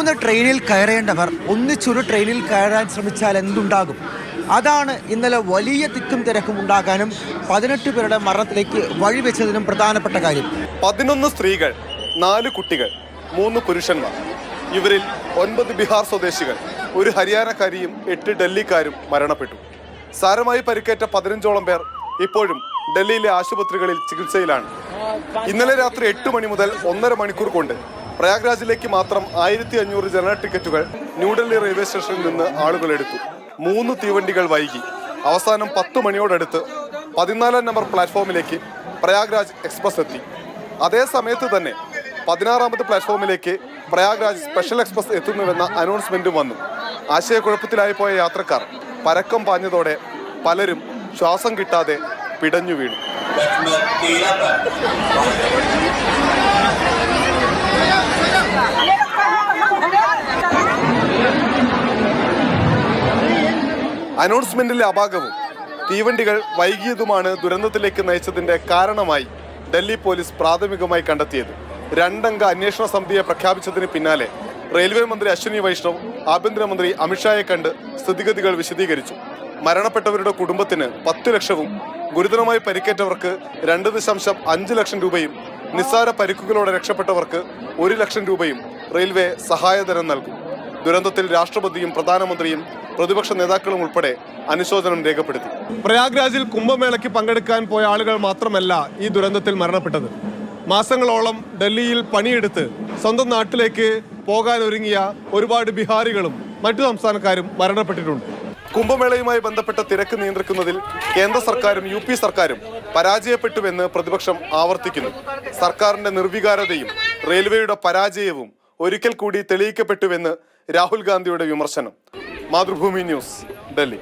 3 ട്രെയിനിൽ കയറേണ്ടവർ ഒന്നിച്ചൊരു ട്രെയിനിൽ കയറാൻ ശ്രമിച്ചാൽ എന്തുണ്ടാകും? അതാണ് ഇന്നലെ വലിയ തിക്കും തിരക്കും ഉണ്ടാകാനും 18 പേരുടെ മരണത്തിലേക്ക് വഴിവെച്ചതിനും പ്രധാനപ്പെട്ട കാര്യം. 11 സ്ത്രീകൾ, 4 കുട്ടികൾ, 3 പുരുഷന്മാർ. ഇവരിൽ 9 ബീഹാർ സ്വദേശികൾ, 1 ഹരിയാനക്കാരിയും 8 ഡൽഹിക്കാരും മരണപ്പെട്ടു. സാരമായി പരിക്കേറ്റ 15ഓളം പേർ ഇപ്പോഴും ഡൽഹിയിലെ ആശുപത്രികളിൽ ചികിത്സയിലാണ്. ഇന്നലെ രാത്രി 8 മണി മുതൽ 1.5 മണിക്കൂർ കൊണ്ട് പ്രയാഗ്രാജിലേക്ക് മാത്രം 1500 ജനറൽ ടിക്കറ്റുകൾ ന്യൂഡൽഹി റെയിൽവേ സ്റ്റേഷനിൽ നിന്ന് ആളുകൾ എടുത്തു. 3 തീവണ്ടികൾ വൈകി. അവസാനം 10 മണിയോടടുത്ത് 14 നമ്പർ പ്ലാറ്റ്ഫോമിലേക്ക് പ്രയാഗ്രാജ് എക്സ്പ്രസ് എത്തി. അതേ സമയത്ത് തന്നെ 16ാമത്തെ പ്ലാറ്റ്ഫോമിലേക്ക് പ്രയാഗ്രാജ് സ്പെഷ്യൽ എക്സ്പ്രസ് എത്തുന്നുവെന്ന അനൗൺസ്മെന്റും വന്നു. ആശയക്കുഴപ്പത്തിലായി പോയ യാത്രക്കാർ പരക്കം പാഞ്ഞതോടെ പലരും ശ്വാസം കിട്ടാതെ പിടഞ്ഞു വീണു. അനൗൺസ്മെന്റിലെ അപാകവും തീവണ്ടികൾ വൈകിയതുമാണ് ദുരന്തത്തിലേക്ക് നയിച്ചതിന്റെ കാരണമായി ഡൽഹി പോലീസ് പ്രാഥമികമായി കണ്ടെത്തിയത്. 2 അംഗ അന്വേഷണ സമിതിയെ പ്രഖ്യാപിച്ചതിന് പിന്നാലെ റെയിൽവേ മന്ത്രി അശ്വിനി വൈഷ്ണവ് ആഭ്യന്തരമന്ത്രി അമിത്ഷായെ കണ്ട് സ്ഥിതിഗതികൾ വിശദീകരിച്ചു. മരണപ്പെട്ടവരുടെ കുടുംബത്തിന് 10 ലക്ഷവും ഗുരുതരമായി പരിക്കേറ്റവർക്ക് 2.5 ലക്ഷം രൂപയും നിസ്സാര പരിക്കുകളോടെ രക്ഷപ്പെട്ടവർക്ക് 1 ലക്ഷം രൂപയും റെയിൽവേ സഹായധനം നൽകും. ദുരന്തത്തിൽ രാഷ്ട്രപതിയും പ്രധാനമന്ത്രിയും പ്രതിപക്ഷ നേതാക്കളും ഉൾപ്പെടെ അനുശോചനം രേഖപ്പെടുത്തി. പ്രയാഗ്രാജിൽ കുംഭമേളയ്ക്ക് പങ്കെടുക്കാൻ പോയ ആളുകൾ മാത്രമല്ല ഈ ദുരന്തത്തിൽ മരണപ്പെട്ടത്. മാസങ്ങളോളം ഡൽഹിയിൽ പണിയെടുത്ത് സ്വന്തം നാട്ടിലേക്ക് പോകാൻ ഒരുങ്ങിയ ഒരുപാട് ബീഹാറികളും മറ്റു സംസ്ഥാനക്കാരും മരണപ്പെട്ടിട്ടുണ്ട്. കുംഭമേളയുമായി ബന്ധപ്പെട്ട തിരക്ക് നിയന്ത്രിക്കുന്നതിൽ കേന്ദ്ര സർക്കാരും UP സർക്കാരും പരാജയപ്പെട്ടുവെന്ന് പ്രതിപക്ഷം ആവർത്തിക്കുന്നു. സർക്കാരിന്റെ നിർവികാരതയും റെയിൽവേയുടെ പരാജയവും ഒരിക്കൽ കൂടി തെളിയിക്കപ്പെട്ടുവെന്ന് രാഹുൽ ഗാന്ധിയുടെ വിമർശനം. മാതൃഭൂമി ന്യൂസ്, ഡൽഹി.